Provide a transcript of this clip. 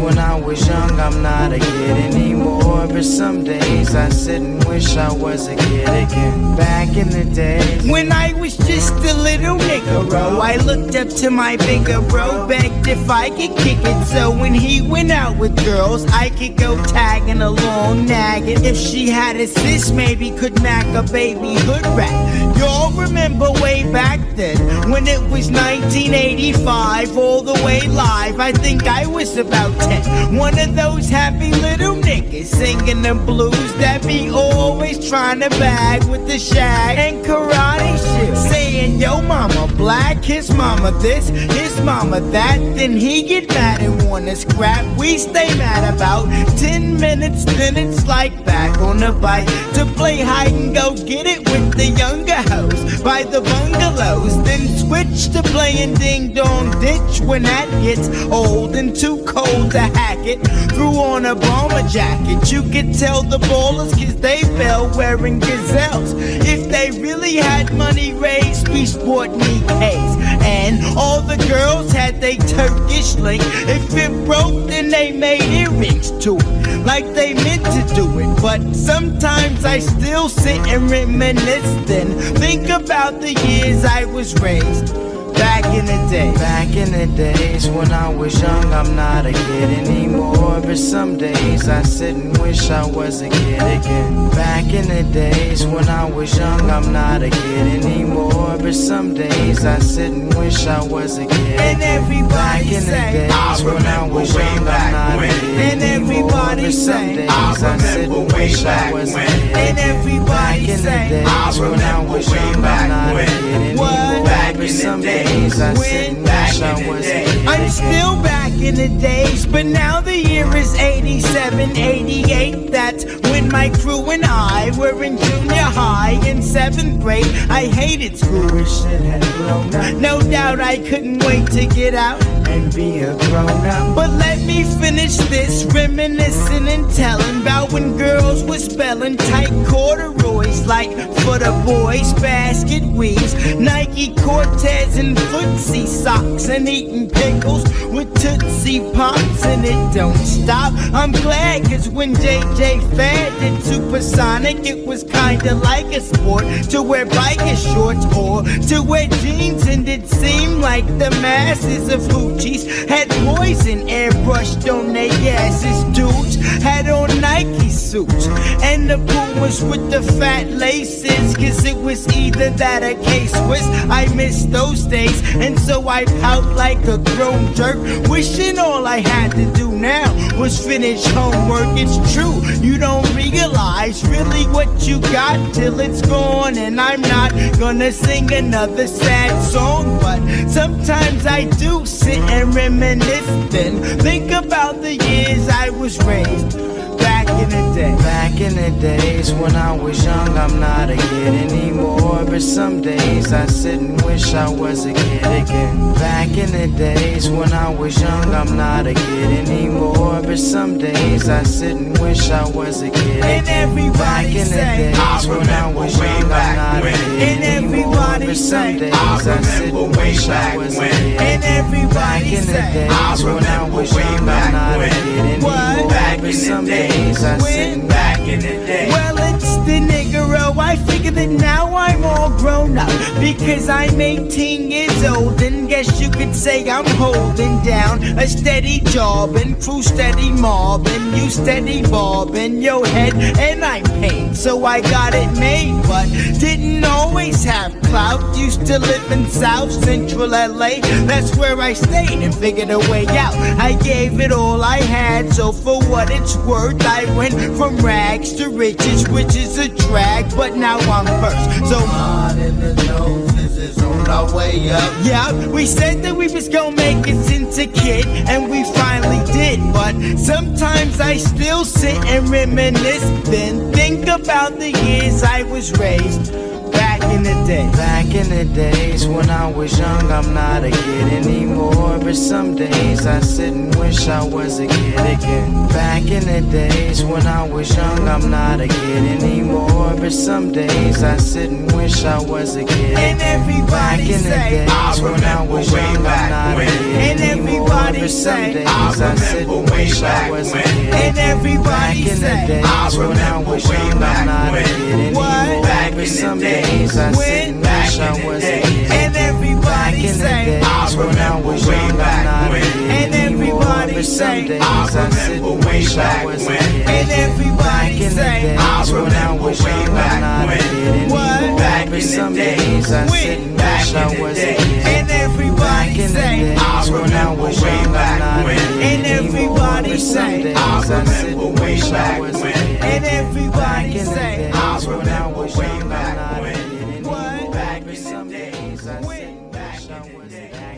when I was young, I'm not a kid anymore. But some days I sit and wish I was a kid again. Back in the days when I was just a little nigga, I looked up to my bigger bro, begged if I could kick it, so when he went out with girls, I could go tagging along, nagging. If she had a sis, maybe could mac a baby hood rat. Y'all remember way back then, when it was 1985, all the way live, I think I was about 10. One of those happy little niggas singing the blues that be always trying to bag with the shag and karate shit, saying yo mama black, his mama this, his mama that. Then he get mad and wanna scrap. We stay mad about 10 minutes, then it's like back on the bike to play hide and go get it with the younger hoes by the bungalows. Then switch to playing ding dong ditch when that gets old and too cold to hack it. Threw on a bomber jacket, you could tell the ballers cause they fell wearing gazelles. If they really had money raised, we sport Nikes. And all the girls had they Turkish link. If it broke, then they made earrings to it, like they meant to do it. But sometimes I still sit and reminisce, then think about the years I was raised. Back in the day. Back in the days when I was young, I'm not a kid anymore. But some days I sit and wish I was a kid again. Back in the days when I was young, I'm not a kid anymore. But some days I sit and wish I was a kid. And everybody say, I remember way back when. And everybody say, I remember way back when. And everybody say, I remember way back when. What? Back in the days I sit and wish I was a kid. I'm still back in the days, but now the year is 87, 88. That's when my crew and I were in junior high in 7th grade. I hated school, shit had blown up. No doubt I couldn't wait to get out and be a grown up. But let me finish this, reminiscing and telling about when girls were spelling tight corduroys like for the boys, basket weaves, Nike Cortez and footsie socks, and eating pickles with Tootsie Pops, and it don't stop. I'm glad cause when JJ Fad did Supersonic, it was kinda like a sport to wear biker shorts or to wear jeans, and it seemed like the masses of hoochies had poison airbrushed on their asses. Dudes had on Nike suits and the Pumas with the fat laces, cause it was either that or K-Swiss. I miss those days, and so I pout like a grown jerk, wishing all I had to do now was finish homework. It's true, you don't realize really what you got till it's gone. And I'm not gonna sing another sad song, but sometimes I do sit and reminisce, then think about the years I was raised. Back in the day. Back in the days when I was young, I'm not a kid anymore. But some days I sit and wish I was a kid again. Back in the days when I was young, I'm not a kid anymore. But some days I sit and wish I was a kid and again. Everybody Back in the say, days when I was young, I'm not a kid and anymore. everybody But some say, days I sit and wish I was a kid and everybody say, say, days when I was young, I'm not a kid anymore. Back But some days I sit and back in the day. Well, it's the nigger-o. I figure that now I'm all grown up because I'm 18 years old, and guess you could say I'm holding down a steady job and crew steady mobbing, you steady bobbing your head, and I'm paid, so I got it made, but didn't always have clout. Used to live in South Central LA, that's where I stayed and figured a way out. I gave it all I had, so for what it's worth, I went from rags to riches, which is a drag, but now I'm first. So hard in the nose is on our way up. Yeah, we said that we was gonna make it since a kid, and we finally did. But sometimes I still sit and reminisce, then think about the years I was raised. Back in in the day. Back in the days when I was young, I'm not a kid anymore. But some days I sit and wish I was a kid again. Back in the days when I was young, I'm not a kid anymore. But some days I sit and wish I was a kid And again. Back everybody in the say, days when I was young, I'm not a kid And anymore. everybody But some say, days I sit and wish I was a kid And again. Back everybody in the say, days when I was young, I'm not a kid anymore. What? But some days I sit and wish I was a kid And again. Back everybody in the say, days when I was young, I'm not a kid And anymore. everybody But some say, days I sit and wish I was a kid And again. Back everybody in the say, days when I was young, I'm not a kid anymore. What? But some days I sit and wish I was a kid. And Back everybody in the say, days when I was young, I'm not a kid And anymore. everybody But some say, days I sit and wish I was a kid. And Back everybody in the say, days when I was young, I'm not a kid anymore. What? But some days I sit and wish I was a kid.